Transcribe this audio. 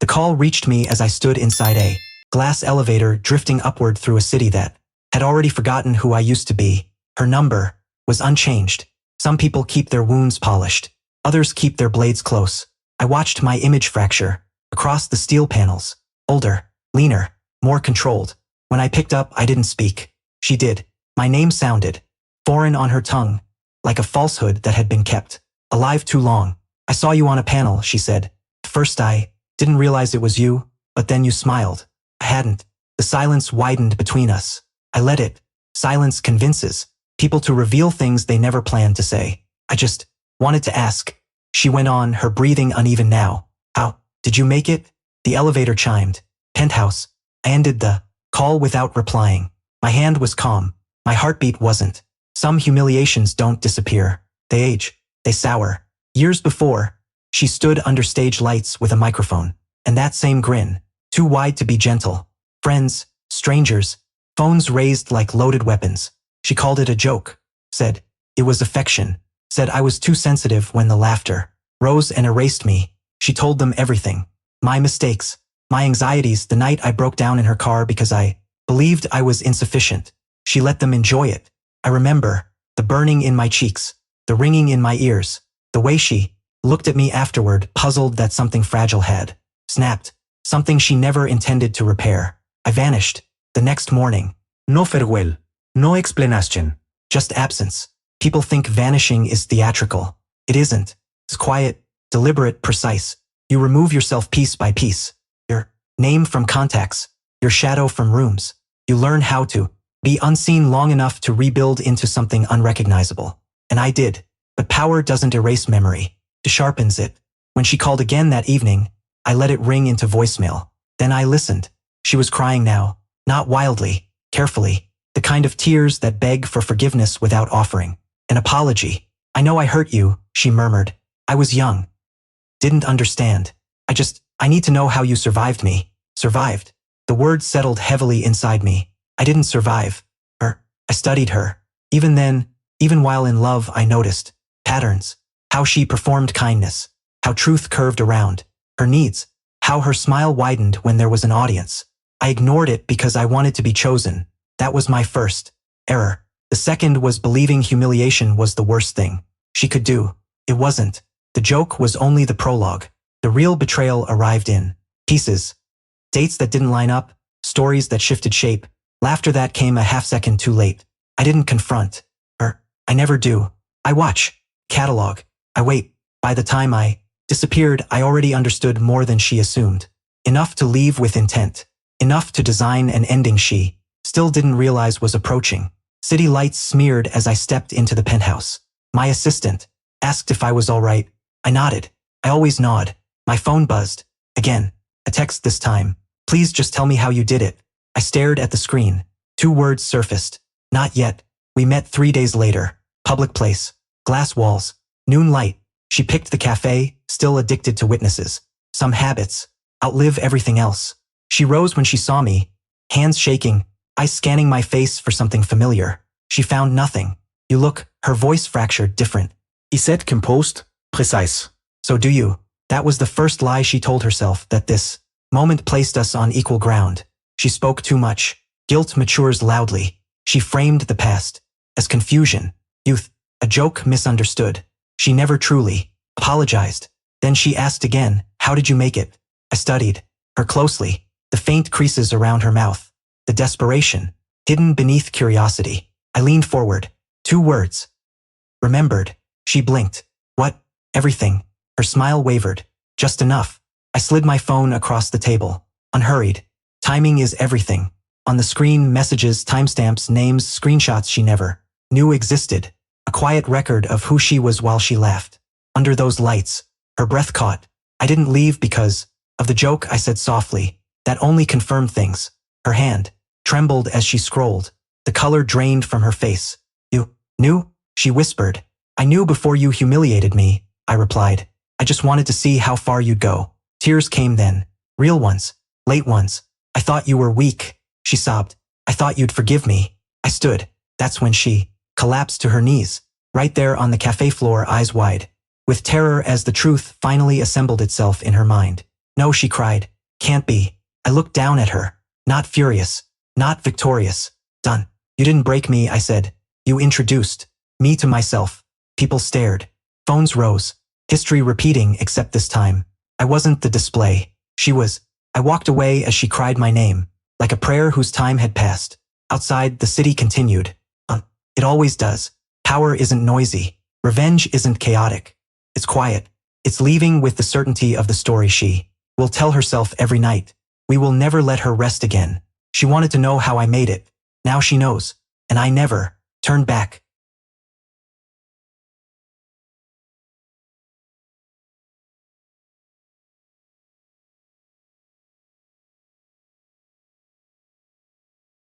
The call reached me as I stood inside a glass elevator drifting upward through a city that had already forgotten who I used to be. Her number was unchanged. Some people keep their wounds polished. Others keep their blades close. I watched my image fracture across the steel panels. Older, leaner, more controlled. When I picked up, I didn't speak. She did. My name sounded foreign on her tongue, like a falsehood that had been kept alive too long. I saw you on a panel, she said. At first I didn't realize it was you, but then you smiled. I hadn't. The silence widened between us. I let it. Silence convinces people to reveal things they never planned to say. I just wanted to ask. She went on, her breathing uneven now. How did you make it? The elevator chimed. Penthouse. I ended the call without replying. My hand was calm. My heartbeat wasn't. Some humiliations don't disappear. They age. They sour. Years before, she stood under stage lights with a microphone. And that same grin. Too wide to be gentle. Friends, strangers, phones raised like loaded weapons. She called it a joke. Said it was affection. Said I was too sensitive when the laughter rose and erased me. She told them everything. My mistakes. My anxieties the night I broke down in her car because I believed I was insufficient. She let them enjoy it. I remember the burning in my cheeks, the ringing in my ears, the way she looked at me afterward, puzzled that something fragile had snapped, something she never intended to repair. I vanished. The next morning. No farewell. No explanation. Just absence. People think vanishing is theatrical. It isn't. It's quiet, deliberate, precise. You remove yourself piece by piece. Your name from contacts. Your shadow from rooms. You learn how to be unseen long enough to rebuild into something unrecognizable. And I did. But power doesn't erase memory. It sharpens it. When she called again that evening, I let it ring into voicemail. Then I listened. She was crying now. Not wildly, carefully. The kind of tears that beg for forgiveness without offering an apology. I know I hurt you, she murmured. I was young. Didn't understand. I need to know how you survived me. Survived. The words settled heavily inside me. I didn't survive her. I studied her. Even then, even while in love, I noticed patterns. How she performed kindness. How truth curved around her needs. How her smile widened when there was an audience. I ignored it because I wanted to be chosen. That was my first error. The second was believing humiliation was the worst thing she could do. It wasn't. The joke was only the prologue. The real betrayal arrived in pieces. Dates that didn't line up, stories that shifted shape, laughter that came a half-second too late. I didn't confront her. I never do. I watch. Catalog. I wait. By the time I disappeared, I already understood more than she assumed. Enough to leave with intent. Enough to design an ending she still didn't realize was approaching. City lights smeared as I stepped into the penthouse. My assistant asked if I was all right. I nodded. I always nod. My phone buzzed. Again. A text this time. Please just tell me how you did it. I stared at the screen. 2 words surfaced. Not yet. We met 3 days later. Public place. Glass walls. Noon light. She picked the cafe, still addicted to witnesses. Some habits. Outlive everything else. She rose when she saw me. Hands shaking. Eyes scanning my face for something familiar. She found nothing. You look. Her voice fractured different. He said composed. Precise. So do you. That was the first lie she told herself, that this moment placed us on equal ground. She spoke too much. Guilt matures loudly. She framed the past as confusion, youth, a joke misunderstood. She never truly apologized. Then she asked again, how did you make it? I studied her closely, the faint creases around her mouth, the desperation, hidden beneath curiosity. I leaned forward. 2 words. Remembered. She blinked. What? Everything. Her smile wavered. Just enough. I slid my phone across the table. Unhurried. Timing is everything. On the screen, messages, timestamps, names, screenshots she never knew existed. A quiet record of who she was while she laughed. Under those lights, her breath caught. I didn't leave because of the joke, I said softly. That only confirmed things. Her hand trembled as she scrolled. The color drained from her face. You knew? She whispered. I knew before you humiliated me, I replied. I just wanted to see how far you'd go. Tears came then. Real ones. Late ones. I thought you were weak, she sobbed. I thought you'd forgive me. I stood. That's when she collapsed to her knees, right there on the cafe floor, eyes wide, with terror as the truth finally assembled itself in her mind. No, she cried. Can't be. I looked down at her. Not furious. Not victorious. Done. You didn't break me, I said. You introduced me to myself. People stared. Phones rose. History repeating, except this time. I wasn't the display. She was. I walked away as she cried my name, like a prayer whose time had passed. Outside, the city continued. It always does. Power isn't noisy. Revenge isn't chaotic. It's quiet. It's leaving with the certainty of the story she will tell herself every night. We will never let her rest again. She wanted to know how I made it. Now she knows. And I never turned back.